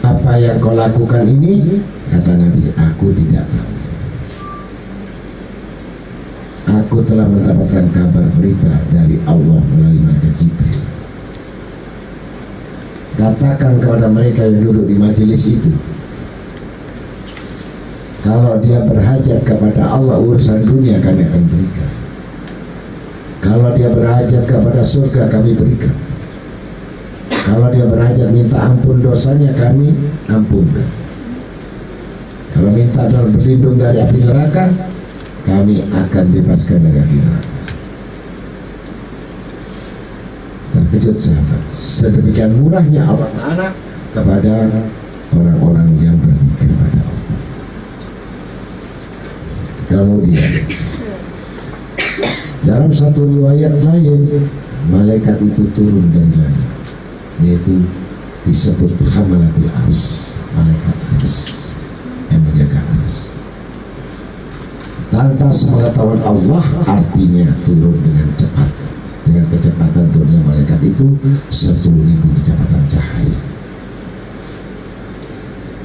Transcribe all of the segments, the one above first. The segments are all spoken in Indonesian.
apa yang kau lakukan ini? Kata Nabi, aku tidak tahu. Aku telah mendapatkan kabar berita dari Allah melalui malaikat Jibril. Katakan kepada mereka yang duduk di majelis itu, kalau dia berhajat kepada Allah urusan dunia kami akan berikan. Kalau dia berhajat kepada surga kami berikan. Kalau dia berhajat minta ampun dosanya kami ampunkan. Kalau minta berlindung dari api neraka kami akan bebaskan dari api neraka. Terkejut sahabat, sedemikian murahnya Allah Ta'ala kepada orang-orang yang berzikir pada Allah. Kemudian dalam satu riwayat lain, malaikat itu turun dari langit, yaitu disebut Hamalatul Arsy, malaikat Arsy yang menjaga Arsy. Tanpa sepengetahuan Allah, artinya turun dengan cepat. Dengan kecepatan turunnya malaikat itu 10.000 kecepatan cahaya.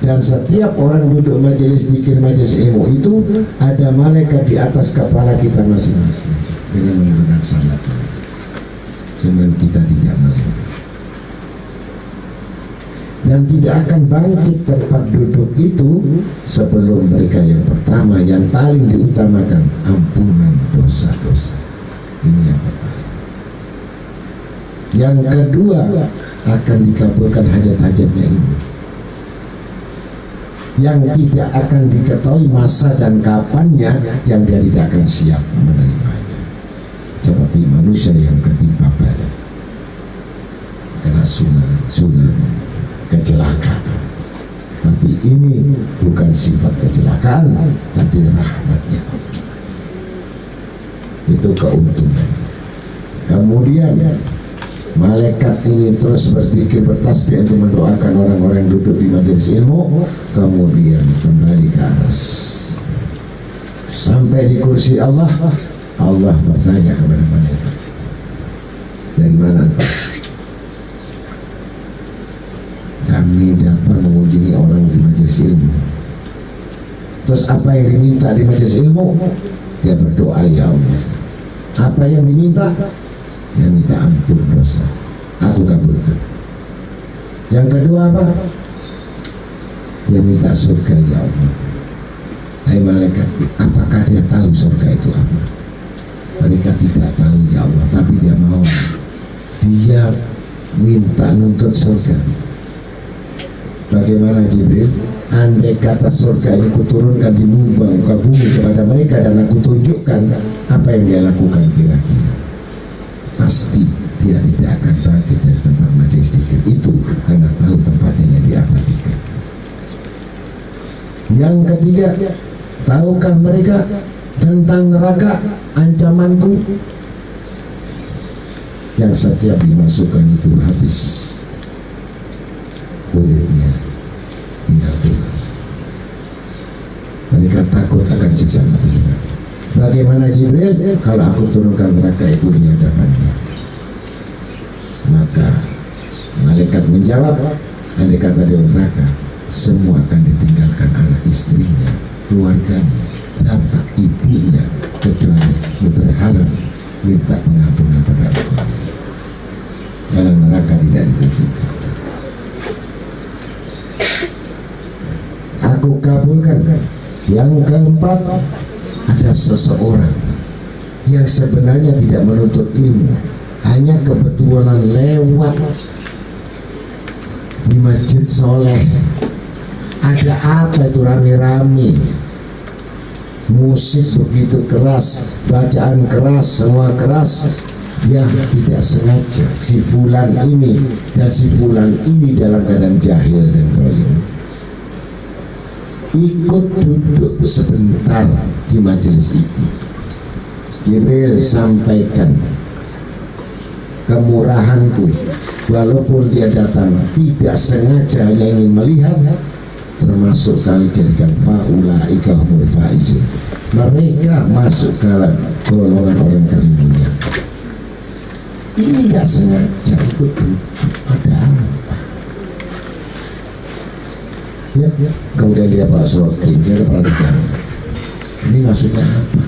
Dan setiap orang duduk majelis zikir, majelis ilmu itu ada malaikat di atas kepala kita masing-masing dengan menggunakan sayap. Cuman kita tidak melihat. Dan tidak akan bangkit tempat duduk itu sebelum mereka yang pertama, yang paling diutamakan, ampunan dosa-dosa. Ini yang pertama. Yang kedua, akan dikabulkan hajat-hajatnya ini. Yang tidak akan diketahui masa dan kapannya, yang dia tidak akan siap menerimanya. Seperti manusia yang ketimpa badai, kena tsunami, kecelakaan. Tapi ini bukan sifat kecelakaan, tapi rahmatnya Allah. Itu keuntungan. Kemudian malaikat ini terus berzikir, bertasbih untuk mendoakan orang-orang yang duduk di majelis ilmu. Kemudian kembali ke atas sampai di kursi Allah. Allah bertanya kepada malaikat, dari mana engkau? Kami datang mengunjungi orang di majelis ilmu. Terus apa yang diminta di majelis ilmu? Dia berdoa, ya Allah. Apa yang diminta? Dia minta ampun dosa, aku kabulkan. Yang kedua apa? Dia minta surga, ya Allah. Hai malaikat, apakah dia tahu surga itu apa? Mereka tidak tahu, ya Allah, tapi dia mau. Dia minta nuntut surga. Bagaimana Jibril? Andai kata surga ini kuturunkan di muka bumi kepada mereka dan aku tunjukkan, apa yang dia lakukan kira-kira? Pasti dia tidak akan bangkit dari tempat majelis zikir itu karena tahu tempatnya yang diabadikan. Yang ketiga, tahukah mereka tentang neraka ancamanku yang setiap dimasukkan itu habis kulitnya tinggal tulang. Mereka takut akan siksa mati. Bagaimana Jibril? Kalau aku turunkan neraka itu di hadapannya, maka malaikat menjawab, andai kata di neraka, semua akan ditinggalkan, anak istrinya, keluarganya, bapak ibunya, kecuali berharap minta pengampunan pada Allah, karena neraka tidak ditunjukkan. Aku kabulkan. Yang keempat, ada seseorang yang sebenarnya tidak menuntut ilmu, hanya kebetulan lewat di masjid soleh. Ada apa itu rame-rame, musik begitu keras, bacaan keras, semua keras. Ya tidak sengaja si fulan ini dan si fulan ini dalam keadaan jahil dan dolim ikut duduk sebentar di majelis itu. Jibril sampaikan kemurahanku, walaupun dia datang tidak sengaja hanya ingin melihat, termasuk kami jadikan faulaika humul faizun, mereka masuk ke golongan orang kami mulia. Ini gak sengaja ikut duduk, ada apa? ya. Kemudian dia bawa sorting, saya perhatikan ini maksudnya apa.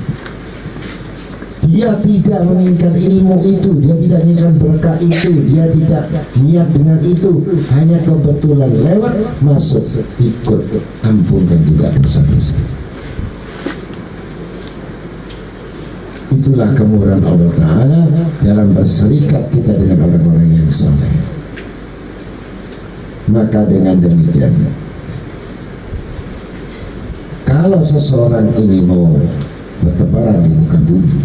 Dia tidak menginginkan ilmu itu, dia tidak menginginkan berkah itu, dia tidak niat dengan itu, hanya kebetulan lewat masuk ikut, ampunkan juga dosa-dosa. Itulah kemurahan Allah Ta'ala dalam berserikat kita dengan orang-orang yang saleh. Maka dengan demikian, kalau seseorang ini mau bertebaran di muka bumi,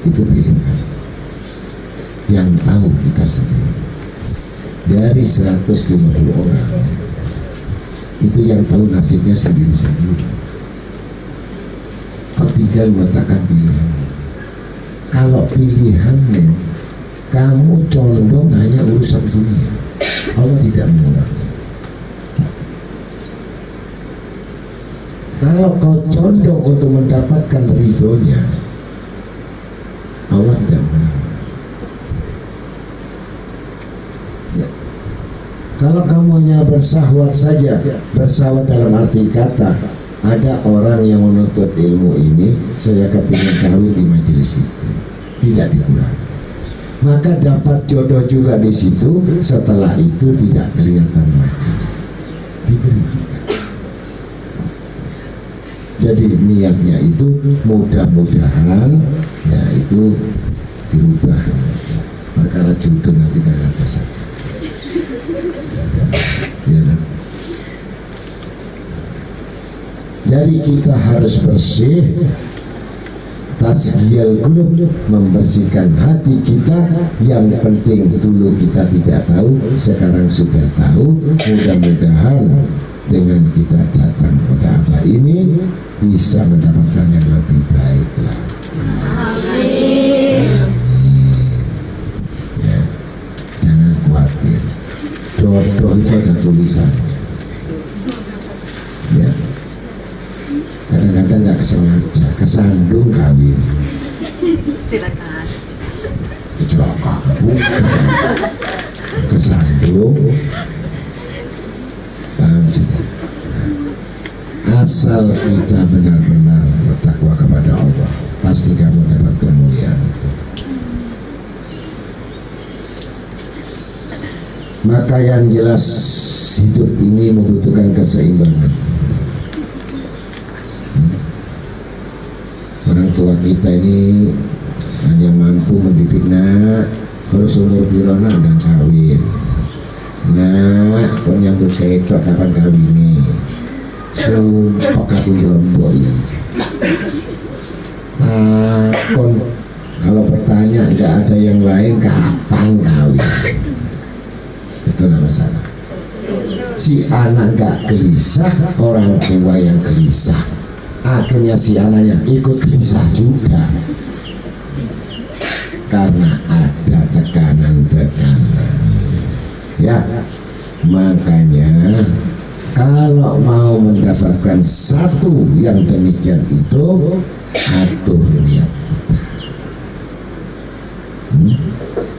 itu pilihan yang tahu kita sendiri. Dari 150 orang itu yang tahu nasibnya sendiri-sendiri. Kau tinggal meletakkan pilihan. Kalau pilihanmu kamu condong hanya urusan dunia, Allah tidak mengurangi. Kalau kau condong untuk mendapatkan ridhonya, Allah tidak mengurangi. Ya. Kalau kamu hanya bersahwat saja, bersahwat dalam arti kata, ada orang yang menuntut ilmu ini, saya kepingin kawin di majelis itu, tidak dikurangi. Maka dapat jodoh juga di situ. Setelah itu tidak kelihatan lagi, diberi juga. Jadi niatnya itu mudah-mudahan ya itu dirubah. Perkara jodoh nanti kan ada saja. Ya. Jadi kita harus bersih, tasghiyal qulub, membersihkan hati kita. Yang penting dulu kita tidak tahu, sekarang sudah tahu. Mudah-mudahan dengan kita datang pada apa ini bisa mendapatkan yang lebih baik lah. Amin. Ya, jangan khawatir, jodoh itu ada tulisannya. Ya. Kadang-kadang nggak sengaja, kesandung kawin. Silakan. Kecelakaan, kesandung. Paham sudah? Asal kita benar-benar bertakwa kepada Allah, pasti kamu dapat kemuliaan. Maka yang jelas hidup ini membutuhkan keseimbangan. Orang tua kita ini hanya mampu mendidik nak, kalau umur birona udah kawin. Nah, kau nyambut kayak itu kapan kawin nih? Sumpah aku jelemboi. Nah, kalau bertanya nggak ada yang lain, kapan kawin? Itu nggak masalah. Si anak nggak gelisah, orang tua yang gelisah. Akhirnya si anaknya ikut gelisah juga karena ada tekanan-tekanan. Ya, makanya kalau mau mendapatkan satu yang demikian itu, atur niat kita.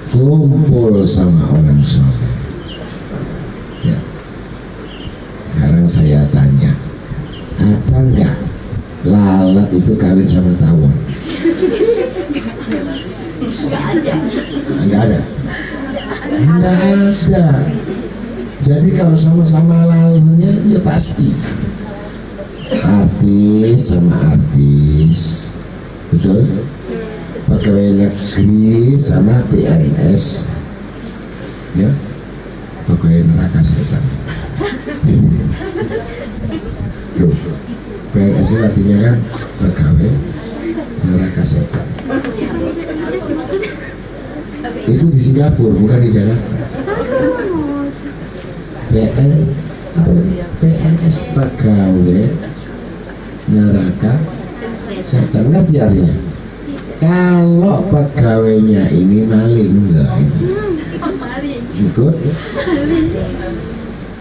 Kumpul sama orang soleh. Ya. Sekarang saya tanya, ada enggak lalat itu kawin sama tawon? Enggak ada. Enggak ada. Jadi kalau sama-sama lalunya itu ya pasti artis sama artis, betul? Pegawai negeri sama PNS, ya, pegawai neraka setan. Loh, PNS itu artinya kan pegawai neraka setan. Itu di Singapura, bukan di Jakarta. PNS pegawai neraka setan, ngerti artinya? Kalau pegawainya ini maling, enggak ikut.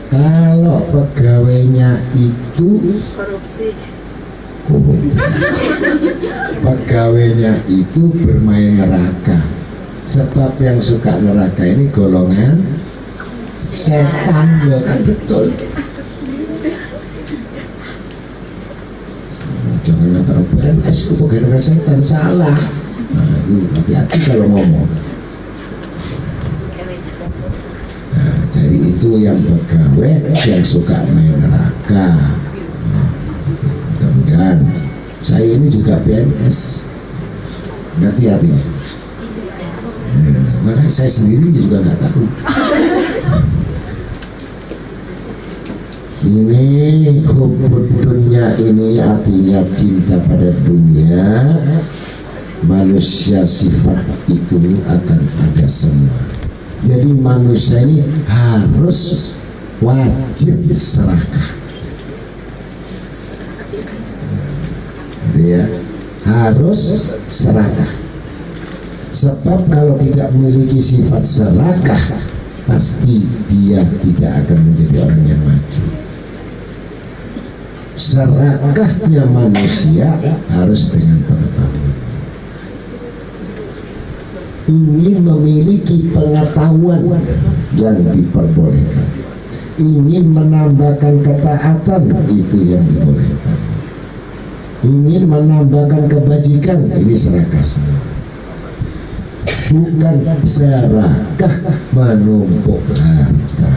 Kalau pegawainya itu korupsi, pegawainya itu bermain neraka. Sebab yang suka neraka ini golongan setan ya kan, betul. Jangan antara PNS itu gara-gara setan, salah. Nah, itu hati-hati kalau ngomong. Nah, jadi itu yang pegawai yang suka main neraka. Nah, mudah-mudahan saya ini juga PNS. Ngerti artinya? Makanya saya sendiri juga nggak tahu. Ini hubud dunia ini artinya cinta pada dunia. Manusia sifat itu akan ada semua. Jadi manusia ini harus wajib serakah. Ya, harus serakah. Sebab kalau tidak memiliki sifat serakah, pasti dia tidak akan menjadi orang yang maju. Serakahnya manusia harus dengan pengetahuan. Ingin memiliki pengetahuan yang diperbolehkan, ingin menambahkan ketaatan, itu yang dibolehkan. Ingin menambahkan kebajikan, ini serakah semua. Bukan serakah menumpuk harta,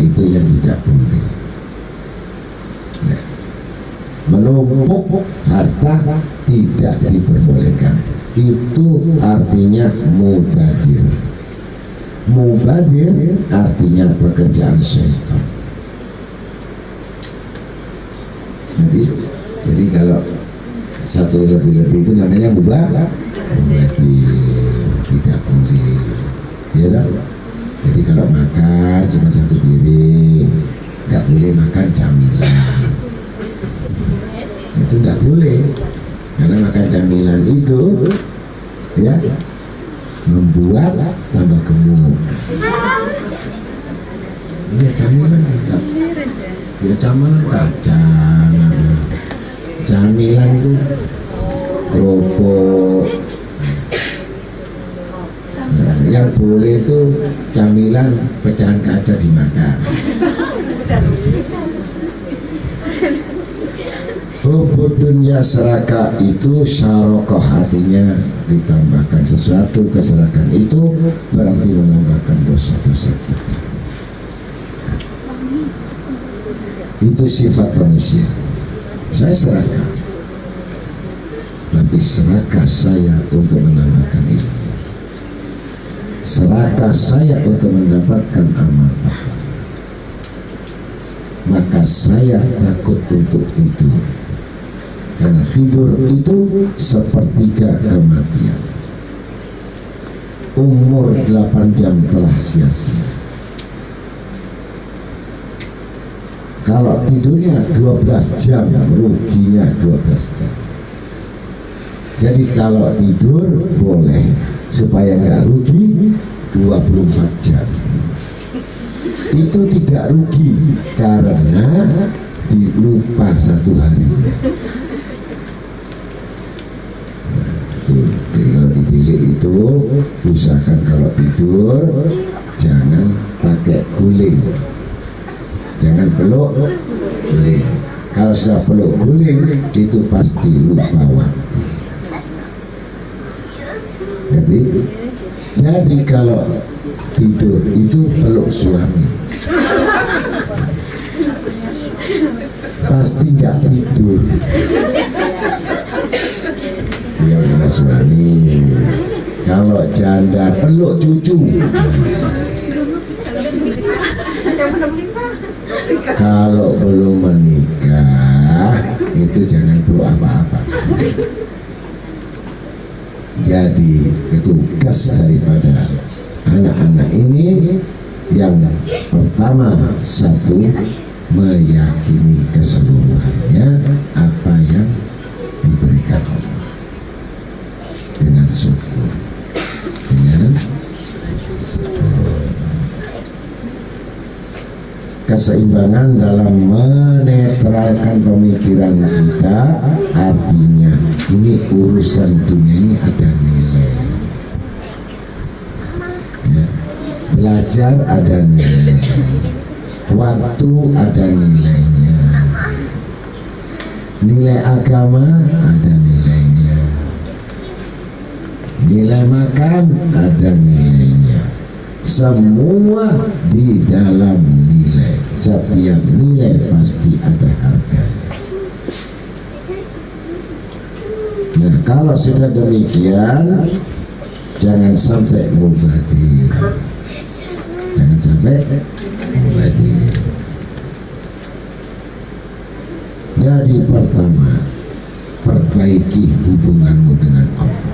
itu yang tidak boleh. Menumpuk harta tidak diperbolehkan. Itu artinya mubadir. Mubadir artinya pekerjaan syaitan. Jadi kalau satu lebih-lebih itu namanya mubadir, tidak boleh. Ya tak? Jadi kalau makan cuma satu piring, nggak boleh makan camilan. Itu nggak boleh, karena makan camilan itu ya membuat tambah gemuk. Ya camilan enggak. Ya camilan kacang, camilan itu kerupuk. Nah, yang boleh itu camilan pecahan kaca dimakan. Hubud dunia serakah itu syarokah, artinya ditambahkan sesuatu. Keserakan itu berarti menambahkan dosa-dosa kita. Itu sifat manusia. Saya serakah, tapi serakah saya untuk menambahkan ilmu. Serakah saya untuk mendapatkan amal pahala. Maka saya takut untuk tidur, karena tidur itu sepertiga kematian. Umur 8 jam telah sia-sia. Kalau tidurnya 12 jam, ruginya 12 jam. Jadi kalau tidur boleh, supaya nggak rugi 24 jam. Itu tidak rugi karena dilupa satu harinya. Jadi kalau di bilik itu usahakan kalau tidur jangan pakai guling, jangan peluk guling. Kalau sudah peluk guling itu pasti lupa waktu. Jadi kalau tidur itu peluk suami, pasti nggak tidur. Ya udah suami. Kalau janda peluk cucu. Kalau belum menikah itu jangan peluk apa-apa. Jadi tugas daripada anak-anak ini yang pertama, satu, meyakini keseluruhannya apa yang diberikan Allah dengan syukur, dengan syukur. Keseimbangan dalam menetralkan pemikiran kita, artinya ini urusan dunia ini ada nilai ya. belajar ada nilai, waktu ada nilainya, nilai agama ada nilainya, nilai makan ada nilainya. Semua di dalam nilai. Setiap nilai pasti ada harganya. Nah, kalau sudah demikian, jangan sampai mubazir. Jangan sampai mubazir. Jadi pertama, perbaiki hubunganmu dengan Allah.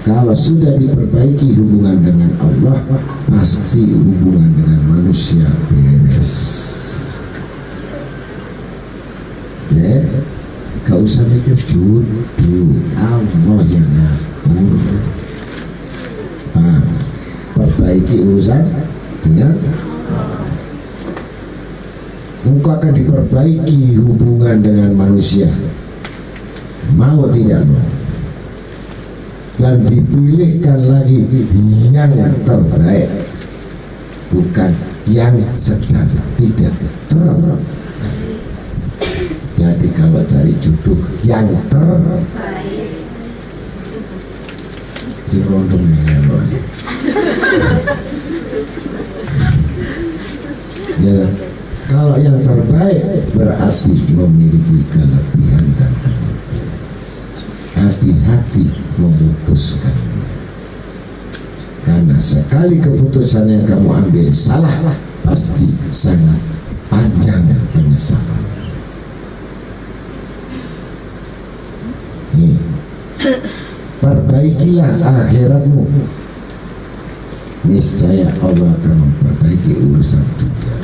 Kalau sudah diperbaiki hubungan dengan Allah, pasti hubungan dengan manusia beres. Ya, gak usah mikir jodoh, Allah yang ngatur. Perbaiki urusan dengan engkau akan diperbaiki hubungan dengan manusia, mau tidak mau, dan dipilihkan lagi yang terbaik, bukan yang sedang, tidak terbaik. Jadi kalau cari jodoh yang terbaik, ya, kalau yang terbaik berarti memiliki kelebihan dan kelebihan. Hati-hati memutuskannya, karena sekali keputusan yang kamu ambil salah, pasti sangat panjang penyesalan. Nih, perbaikilah akhiratmu, niscaya Allah akan memperbaiki urusan dunia.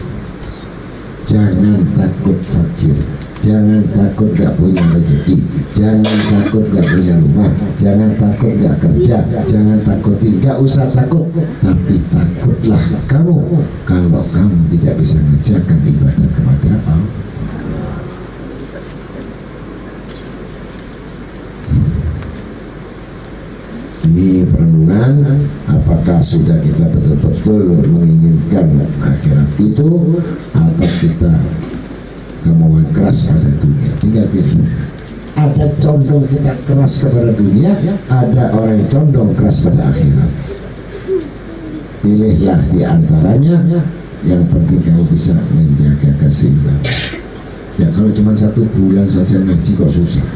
Jangan takut fakir, jangan takut gak punya rezeki, jangan takut gak punya rumah, jangan takut gak kerja, jangan takut, gak usah takut. Tapi takutlah kamu kalau kamu tidak bisa mengerjakan ibadah kepada Allah. Ini perenungan, apakah sudah kita betul-betul menginginkan akhirat itu, atau kita kemauan keras pada dunia. Tinggal pilih. Ada condong kita keras kepada dunia, ada orang yang condong keras pada akhirat. Pilihlah di antaranya. Yang penting kamu bisa menjaga keseimbangan. Ya, kalau cuma 1 bulan saja ngaji kok susah.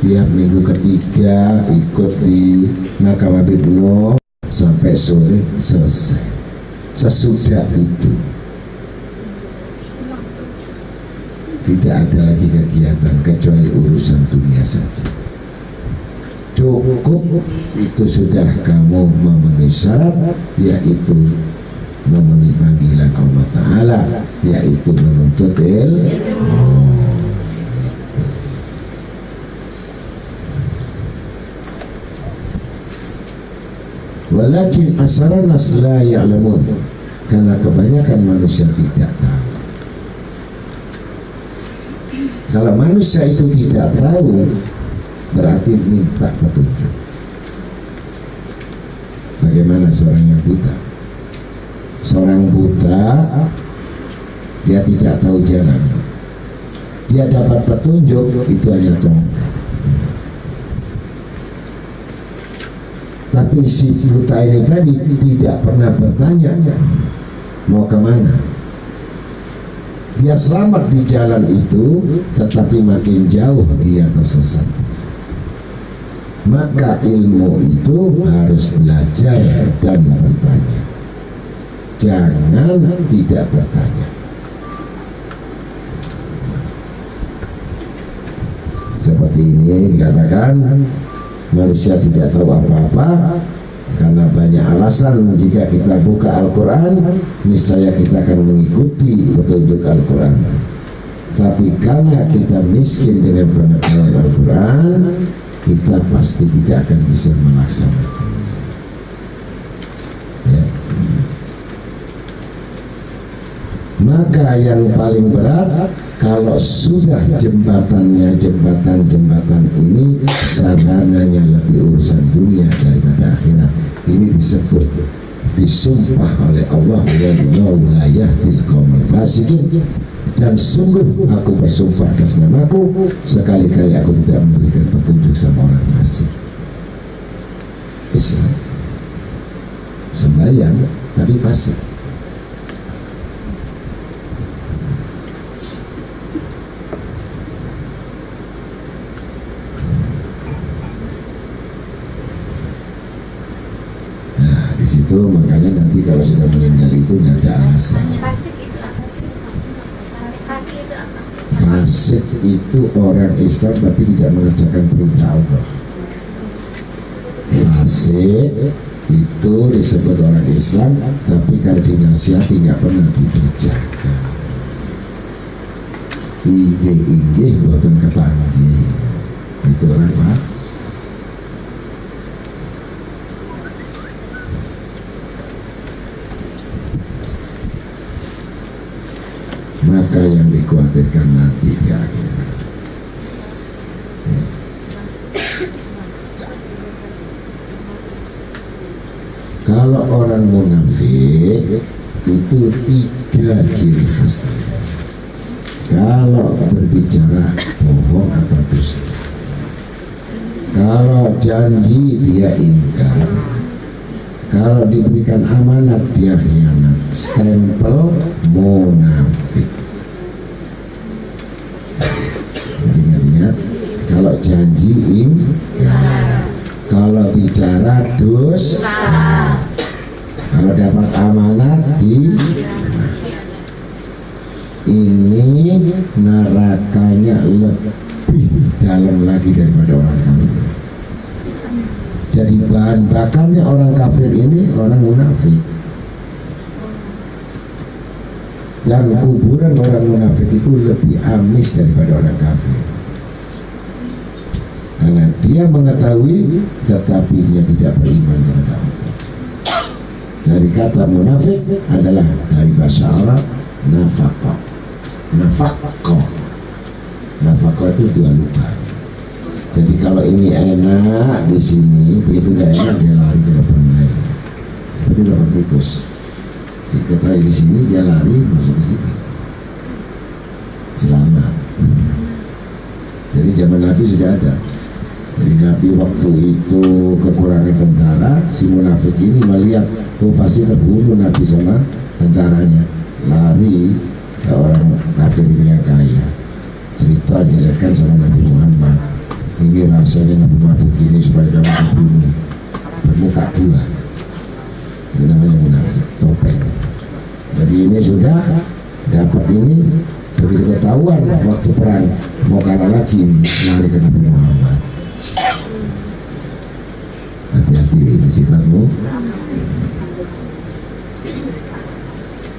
Tiap minggu ketiga ikut di makam Habib Nur sampai sore selesai. Sesudah itu tidak ada lagi kegiatan kecuali urusan dunia saja. Cukup itu sudah kamu memenuhi syarat, yaitu memenuhi panggilan Allah Ta'ala, yaitu menuntut ilmu. Walakin asaranas la ya'lamun, karena kebanyakan manusia tidak tahu. Kalau manusia itu tidak tahu, berarti minta petunjuk. Bagaimana seorang yang buta? Seorang buta, dia tidak tahu jalan. Dia dapat petunjuk, itu hanya tongkat. Tapi si buta ini tadi tidak pernah bertanya mau kemana. Dia selamat di jalan itu, tetapi makin jauh dia tersesat. Maka ilmu itu harus belajar dan bertanya. Jangan tidak bertanya. Seperti ini dikatakan, manusia tidak tahu apa-apa karena banyak alasan. Jika kita buka Al-Quran, niscaya kita akan mengikuti petunjuk Al-Quran. Tapi karena kita miskin dengan pengetahuan Al-Quran, kita pasti tidak akan bisa melaksanakan. Ya. Maka yang paling berat kalau sudah jembatannya jembatan ini sarananya lebih urusan dunia daripada akhirat. Ini disebut disumpah oleh Allah wallahu la yahdil qaumal fasiqin, dan sungguh aku bersumpah atas namaku sekali-kali aku tidak memberikan petunjuk sama orang fasik. Islam sembahyang tapi fasik. Di situ makanya nanti kalau sudah meninggal itu nggak ada alasan. Fasik itu orang Islam tapi tidak mengerjakan perintah Allah. Fasik itu disebut orang Islam tapi kalau dinasihati nggak pernah dikerjakan. Inggih buatan kepanggih itu orang fasik. Maka yang dikhawatirkan nanti di akhirat, kalau orang munafik itu 3 ciri khas. Kalau berbicara bohong atau dusta, kalau janji dia ingkar, kalau diberikan amanat dia khianat. Stempel munafik. Ingat-ingat, kalau janji ingkar, kalau bicara dusta, kalau dapat amanat ini nerakanya lebih dalam lagi daripada orang kafir. Jadi bahan bakarnya orang kafir ini orang munafik, dan kuburan orang munafik itu lebih amis daripada orang kafir, karena dia mengetahui tetapi dia tidak beriman kepada Allah. Dari kata munafik adalah dari bahasa Arab nafaqah. Nafaqah itu 2 lubang. Jadi kalau ini enak di sini, begitu gak enak dia lari ke depan lain. Seperti lubang tikus. Diketahui di sini dia lari masuk ke sini. Selamat. Jadi zaman Nabi sudah ada. Jadi Nabi waktu itu kekurangan tentara, si munafik ini melihat, oh pasti terbunuh Nabi sama tentaranya, lari ke orang kafir ini yang kaya. Cerita jelaskan sama Nabi Muhammad. Ini rasanya Nabi Muhammad begini supaya kamu terbunuh. Bermuka 2. Itu namanya munafik, topeng. Jadi ini sudah dapat ini, begitu ketahuan waktu perang mau kalah lagi ini, lari ke Nabi Muhammad. Hati-hati, itu sifatmu.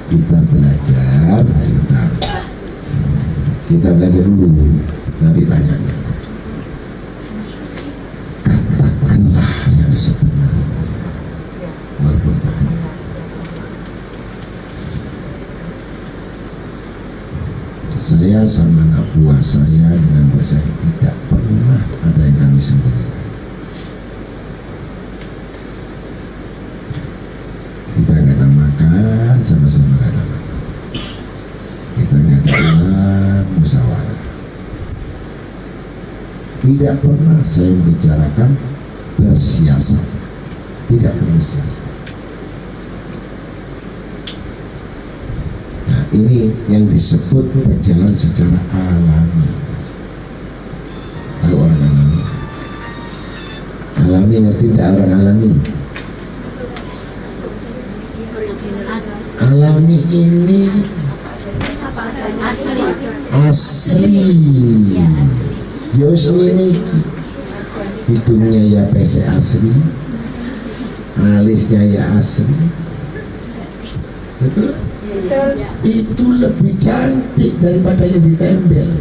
Kita belajar sebentar. Kita belajar dulu, nanti tanya. Katakanlah yang sebenarnya, walaupun banyak. Saya sama anak buah saya dengan bos saya tidak pernah ada yang kami sembunyikan. Kita nggak ada makan, sama-sama nggak ada makan. Kita nggak ada musyawarah. Tidak pernah saya membicarakan bersiasat. Tidak bersiasat. Nah, ini yang disebut berjalan secara alami. Tahu orang alami? Alami ngerti tidak orang alami? Alami ini asli. Yos ini hidungnya ya pesek asli, alisnya ya asli, betul? Itu lebih cantik daripada yang ditempel.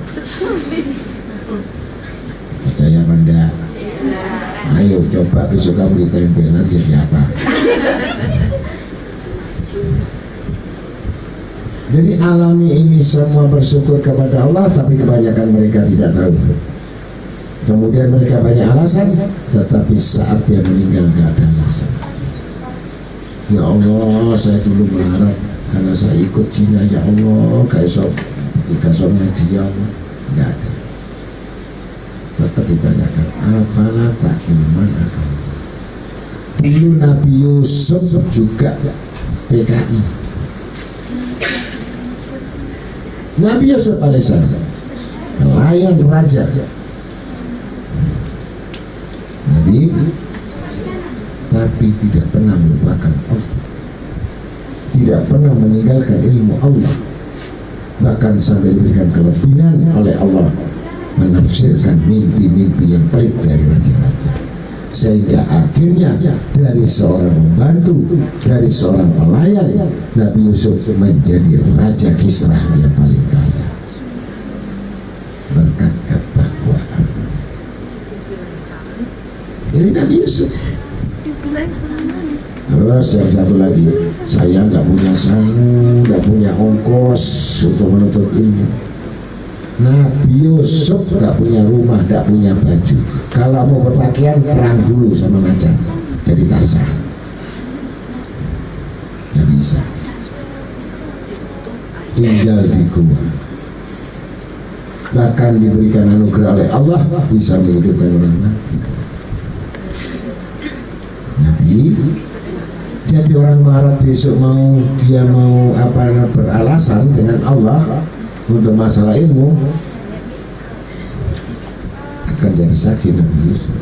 Percaya apa enggak? Ayo coba besok kamu ditempel, nanti jadi apa? Jadi alami ini semua bersyukur kepada Allah, tapi kebanyakan mereka tidak tahu. Kemudian mereka banyak alasan, tetapi saat dia meninggal gak ada alasan. Ya Allah, saya dulu melarat karena saya ikut Cina, ya Allah, gak esok ngaji, ya Allah, gak ada. Tetap ditanyakan, afala taqiman akal. Dulu Nabi Yusuf juga PKI. Nabi Yusuf alaihissalam pelayan raja. Nabi, tapi tidak pernah melupakan Allah, tidak pernah meninggalkan ilmu Allah, bahkan sampai diberikan kelebihan oleh Allah menafsirkan mimpi-mimpi yang baik dari raja-raja, sehingga akhirnya dari seorang pembantu, dari seorang pelayan, Nabi Yusuf menjadi Raja Kisra yang paling kaya berkat ketakwaan. Ini Nabi Yusuf. Terus yang satu lagi, saya nggak punya sangu, nggak punya ongkos untuk menuntut ilmu. Nabi Yusuf nggak punya rumah, nggak punya baju. Kalau mau berpakaian, perang dulu sama macan, jadi Tarzan. Nggak bisa. Tinggal di gua. Bahkan diberikan anugerah oleh Allah, bisa menghidupkan orang mati. Nabi, jadi orang melarat besok dia mau beralasan dengan Allah untuk masalah ilmu, akan jadi saksi Nabi Yusuf.